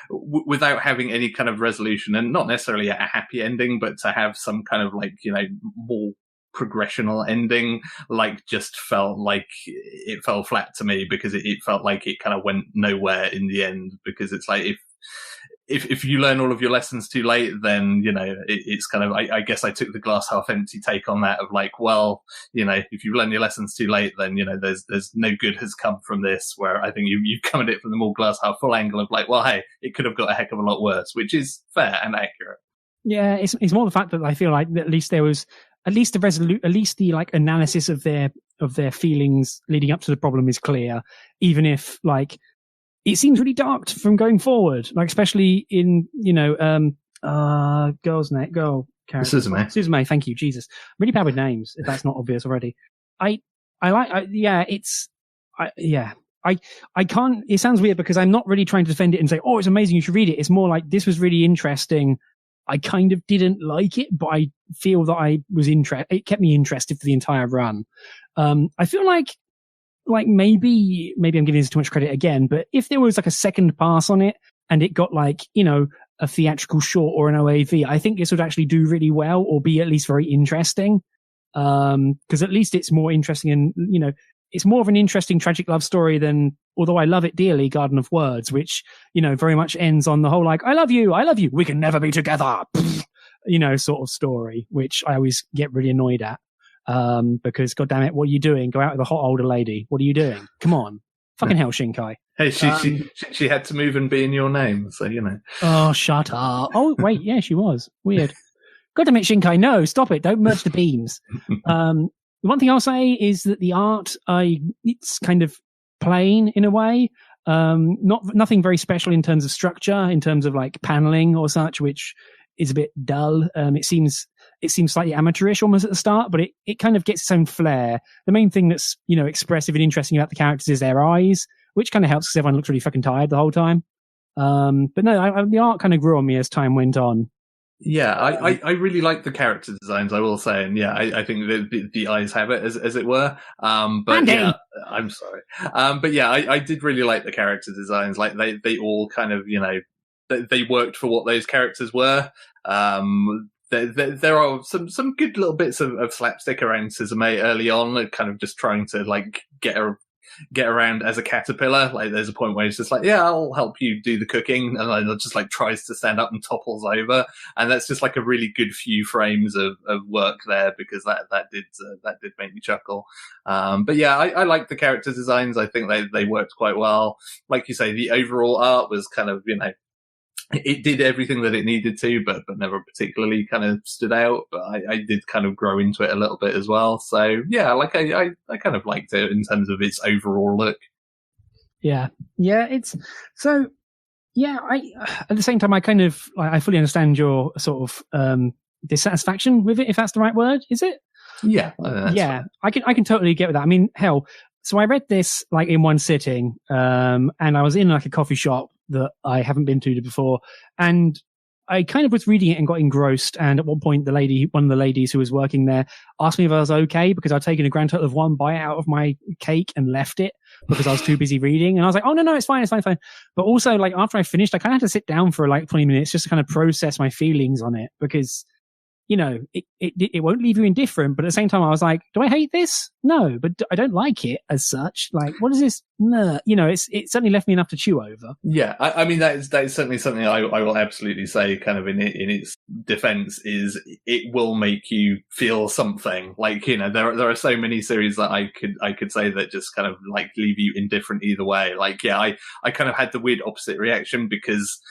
without having any kind of resolution, and not necessarily a happy ending, but to have some kind of like more progressional ending, like just felt like it fell flat to me, because it felt like it kind of went nowhere in the end, because it's like if you learn all of your lessons too late, then it's kind of, I guess I took the glass half empty take on that, of like, well, if you learn your lessons too late, then there's no good has come from this, where I think you've come at it from the more glass half full angle of like, well, hey, it could have got a heck of a lot worse, which is fair and accurate. Yeah, it's more the fact that I feel like at least there was at least the like analysis of their feelings leading up to the problem is clear, even if like it seems really dark from going forward, like especially in girl character Suzume. Thank you, Jesus. I'm really bad with names, if that's not obvious already. I can't. It sounds weird because I'm not really trying to defend it and say, oh, it's amazing, you should read it. It's more like, this was really interesting. I kind of didn't like it, but I feel that I was it kept me interested for the entire run. I feel like maybe I'm giving this too much credit again, but if there was like a second pass on it and it got like, a theatrical short or an OAV, I think this would actually do really well, or be at least very interesting. Cause at least it's more interesting, and, it's more of an interesting tragic love story than, although I love it dearly, Garden of Words, which, very much ends on the whole, like, I love you, we can never be together, sort of story, which I always get really annoyed at. Because God damn it, what are you doing? Go out with a hot older lady. What are you doing? Come on. Fucking hell, Shinkai. Hey, she had to move and be in your name, so Oh, shut up. Oh, wait, yeah, she was. Weird. God damn it, Shinkai, no, stop it. Don't merge the beams. One thing I'll say is that the art, it's kind of plain in a way. Nothing very special in terms of structure, in terms of like paneling or such, which is a bit dull. It seems slightly amateurish almost at the start, but it kind of gets its own flair. The main thing that's, expressive and interesting about the characters is their eyes, which kind of helps because everyone looks really fucking tired the whole time. But no, the art kind of grew on me as time went on. Yeah, I really like the character designs, I will say, and I think the eyes have it, as it were. But Andy! Yeah, I'm sorry. But yeah, I did really like the character designs. Like they all kind of, they worked for what those characters were. There are some good little bits of slapstick around Suzume early on, kind of just trying to like get around as a caterpillar. Like there's a point where he's just like, yeah, I'll help you do the cooking, and then just like tries to stand up and topples over, and that's just like a really good few frames of work there, because that did make me chuckle. But yeah, I like the character designs. I think they worked quite well. Like you say, the overall art was kind of, it did everything that it needed to, but never particularly kind of stood out. But I did kind of grow into it a little bit as well. So yeah, like I kind of liked it in terms of its overall look. Yeah. It's so. Yeah, at the same time, I fully understand your sort of dissatisfaction with it, if that's the right word. Is it? Yeah. Yeah, fine. I can totally get with that. I mean, hell. So I read this like in one sitting, and I was in like a coffee shop that I haven't been to before, and I kind of was reading it and got engrossed. And at one point, one of the ladies who was working there asked me if I was okay because I'd taken a grand total of one bite out of my cake and left it because I was too busy reading. And I was like, oh, no, it's fine. It's fine. But also, like, after I finished, I kind of had to sit down for like 20 minutes just to kind of process my feelings on it because, you know, it won't leave you indifferent. But at the same time, I was like, do I hate this? No, but I don't like it as such. Like, what is this? No, you know, it certainly left me enough to chew over. Yeah, I mean, that is certainly something I will absolutely say kind of in its defense is it will make you feel something. Like, you know, there are so many series that I could say that just kind of like leave you indifferent either way. Like, yeah, I kind of had the weird opposite reaction because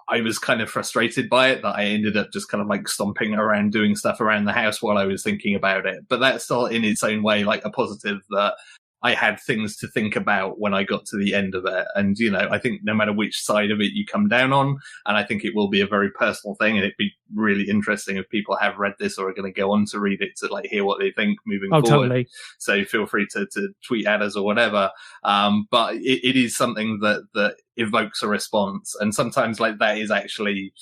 I was kind of frustrated by it that I ended up just kind of like stomping around doing stuff around the house while I was thinking about it. But that's still in its own way like a positive that I had things to think about when I got to the end of it. And, you know, I think no matter which side of it you come down on, and I think it will be a very personal thing, and it'd be really interesting if people have read this or are going to go on to read it to like hear what they think moving forward. Totally. So feel free to tweet at us or whatever. But it is something that evokes a response. And sometimes like that is actually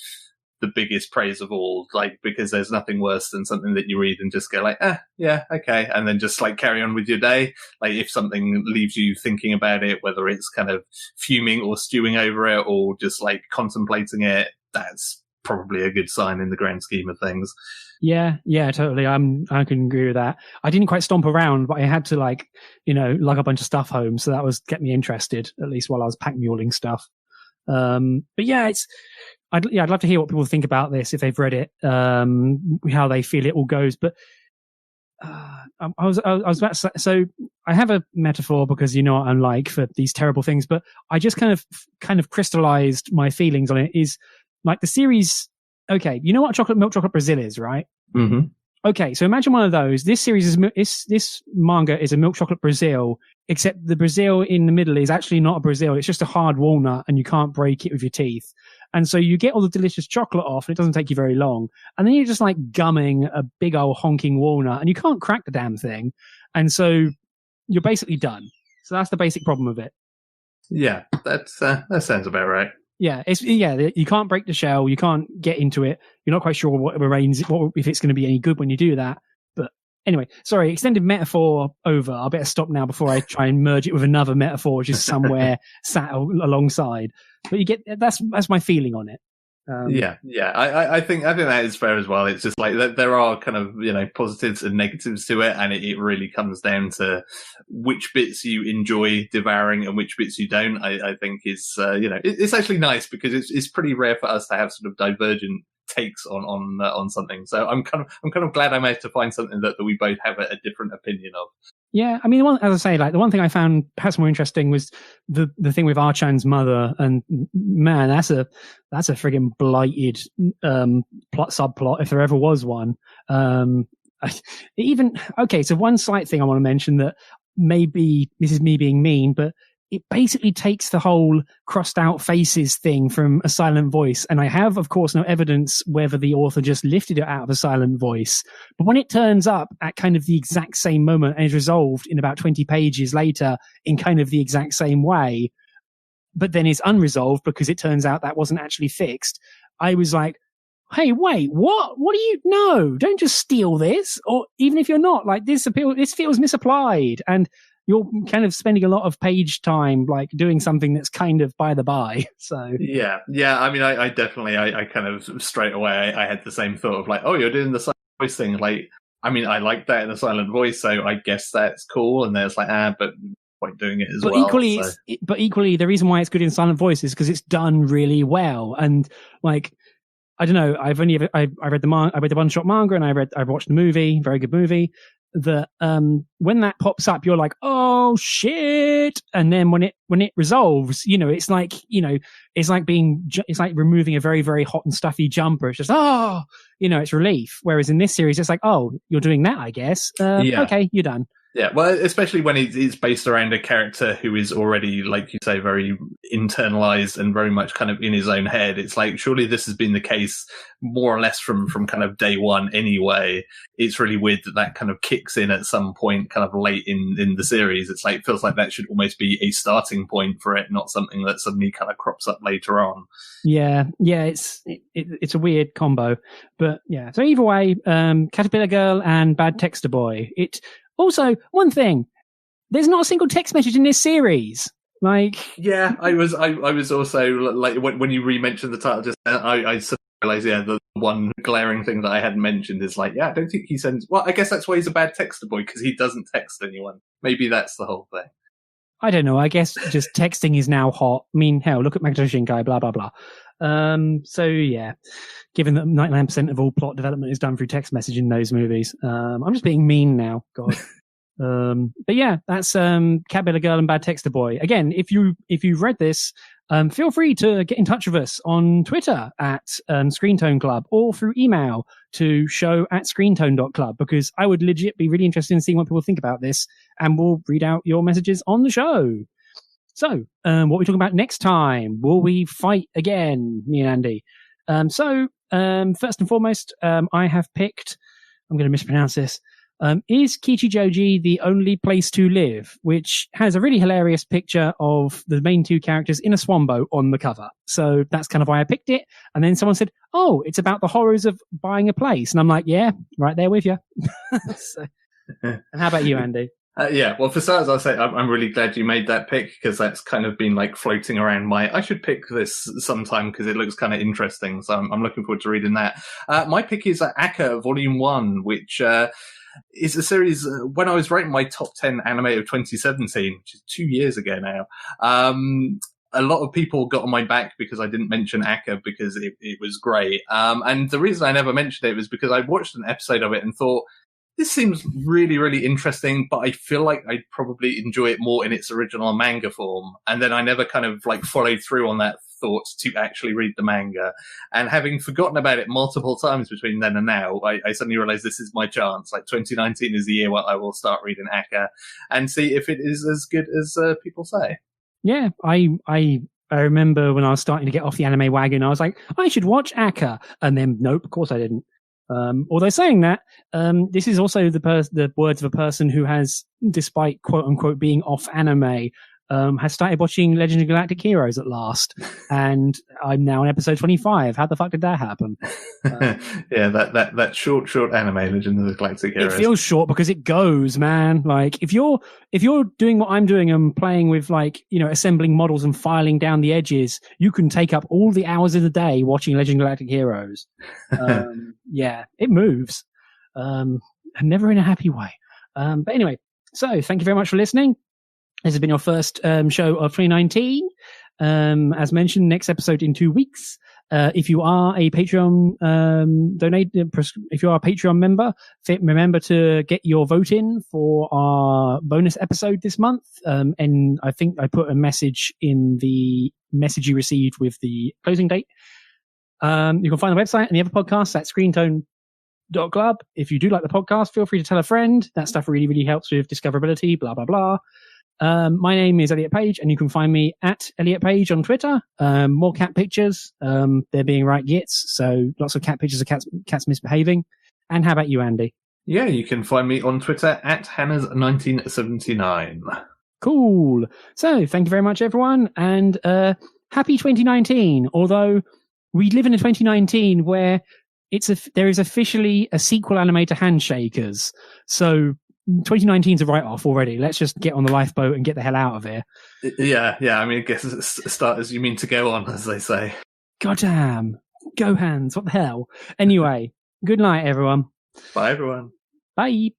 the biggest praise of all, like, because there's nothing worse than something that you read and just go like, yeah, okay. And then just like carry on with your day. Like if something leaves you thinking about it, whether it's kind of fuming or stewing over it or just like contemplating it, that's probably a good sign in the grand scheme of things. Yeah, totally. I can agree with that. I didn't quite stomp around, but I had to like, you know, lug a bunch of stuff home. So that was get me interested, at least while I was pack muling stuff. But yeah, I'd love to hear what people think about this if they've read it, how they feel it all goes. But I was about to say, so I have a metaphor because you know what I'm like for these terrible things, but I just kind of crystallized my feelings on it. Is like the series. Okay, you know what milk chocolate Brazil is, right? Mm-hmm. Okay, so imagine one of those. This series this manga is a milk chocolate Brazil, except the Brazil in the middle is actually not a Brazil. It's just a hard walnut, and you can't break it with your teeth. And so you get all the delicious chocolate off, and it doesn't take you very long. And then you're just like gumming a big old honking walnut, and you can't crack the damn thing. And so you're basically done. So that's the basic problem of it. Yeah, that sounds about right. Yeah, you can't break the shell, you can't get into it. You're not quite sure if it's going to be any good when you do that. But anyway, sorry, extended metaphor over. I better stop now before I try and merge it with another metaphor, which is somewhere sat alongside. But you get that's my feeling on it. Yeah. I think that is fair as well. It's just like there are kind of, you know, positives and negatives to it, and it really comes down to which bits you enjoy devouring and which bits you don't. I think is you know, it's actually nice because it's pretty rare for us to have sort of divergent takes on something. So I'm kind of glad I managed to find something that we both have a different opinion of. Yeah, I mean, as I say, like the one thing I found perhaps more interesting was the thing with Archan's mother, and man, that's a friggin' blighted subplot if there ever was one. So one slight thing I want to mention that maybe this is me being mean, but it basically takes the whole crossed out faces thing from A Silent Voice. And I have, of course, no evidence whether the author just lifted it out of A Silent Voice. But when it turns up at kind of the exact same moment and is resolved in about 20 pages later in kind of the exact same way, but then is unresolved because it turns out that wasn't actually fixed, I was like, hey, wait, what? What do you know? Don't just steal this. Or even if you're not, like this feels misapplied. And you're kind of spending a lot of page time like doing something that's kind of by the by. So yeah. I mean, I definitely, I kind of straight away, I had the same thought of like, oh, you're doing the silent voice thing. Like, I mean, I like that in the silent voice, so I guess that's cool. And there's like, but point doing it as well. But equally, the reason why it's good in silent voice is because it's done really well. And like, I don't know, I read the one shot manga and I watched the movie, very good movie. That when that pops up, you're like, oh shit, and then when it resolves, you know, it's like removing a very, very hot and stuffy jumper. It's just it's relief. Whereas in this series, it's like, oh, you're doing that, I guess. Okay, you're done. Yeah, well, especially when it's based around a character who is already, like you say, very internalized and very much kind of in his own head. It's like, surely this has been the case more or less from kind of day one anyway. It's really weird that kind of kicks in at some point kind of late in the series. It's like, it feels like that should almost be a starting point for it, not something that suddenly kind of crops up later on. Yeah, it's a weird combo. But yeah, so either way, Caterpillar Girl and Bad Texter Boy. Also, one thing, there's not a single text message in this series. Like, yeah, I was also like when you re-mentioned the title, just I sort of realized, yeah, the one glaring thing that I hadn't mentioned is like, yeah, I don't think he sends. Well, I guess that's why he's a bad texter boy, because he doesn't text anyone. Maybe that's the whole thing. I don't know. I guess just texting is now hot. I mean, hell, look at Makoto Shinkai, blah blah blah. So yeah, given that 99% of all plot development is done through text message in those movies, I'm just being mean now. God. But yeah, that's Caterpillar Girl and Bad Texter Boy. Again, if you've read this, feel free to get in touch with us on Twitter at Screentone Club, or through email to show@screentone.club, because I would legit be really interested in seeing what people think about this, and we'll read out your messages on the show. So, what are we talking about next time? Will we fight again, me and Andy? First and foremost, I have picked, I'm going to mispronounce this, is Kichijoji the Only Place to Live, which has a really hilarious picture of the main two characters in a swan boat on the cover. So that's kind of why I picked it. And then someone said, oh, it's about the horrors of buying a place. And I'm like, yeah, right there with you. And how about you, Andy? Yeah, well, for starters, I'll say I'm really glad you made that pick, because that's kind of been like floating around I should pick this sometime because it looks kind of interesting. So I'm looking forward to reading that. My pick is Aka Volume 1, which is a series, when I was writing my top 10 anime of 2017, which is 2 years ago now, a lot of people got on my back because I didn't mention Aka because it was great. And the reason I never mentioned it was because I watched an episode of it and thought, this seems really, really interesting, but I feel like I'd probably enjoy it more in its original manga form. And then I never kind of like followed through on that thought to actually read the manga. And having forgotten about it multiple times between then and now, I suddenly realized this is my chance. Like 2019 is the year where I will start reading Aka and see if it is as good as people say. Yeah, I remember when I was starting to get off the anime wagon, I was like, I should watch Aka. And then, nope, of course I didn't. Although saying that, this is also the words of a person who has, despite quote unquote being off anime, has started watching Legend of Galactic Heroes at last, and I'm now on episode 25. How the fuck did that happen? Yeah, that short anime, Legend of the Galactic Heroes. It feels short because it goes, man. Like if you're doing what I'm doing and playing with, like, you know, assembling models and filing down the edges, you can take up all the hours of the day watching Legend of Galactic Heroes. Yeah, it moves, and never in a happy way. But anyway, so thank you very much for listening. This has been your first show of 2019. As mentioned, next episode in 2 weeks. If you are a Patreon if you are a Patreon member, remember to get your vote in for our bonus episode this month. And I think I put a message in the message you received with the closing date. You can find the website and the other podcasts at Screentone.club. If you do like the podcast, feel free to tell a friend. That stuff really, really helps with discoverability, blah, blah, blah. My name is Elliot Page, and you can find me at Elliot Page on Twitter. More cat pictures. They're being right gits, so lots of cat pictures of cats misbehaving. And how about you, Andy? Yeah, you can find me on Twitter at Hannah's1979. Cool. So thank you very much, everyone, and happy 2019. Although we live in a 2019 where there is officially a sequel anime to Handshakers. So 2019's a write-off already. Let's just get on the lifeboat and get the hell out of here. Yeah. I mean, I guess start as you mean to go on, as they say. Goddamn. Go hands. What the hell? Anyway, good night, everyone. Bye, everyone. Bye.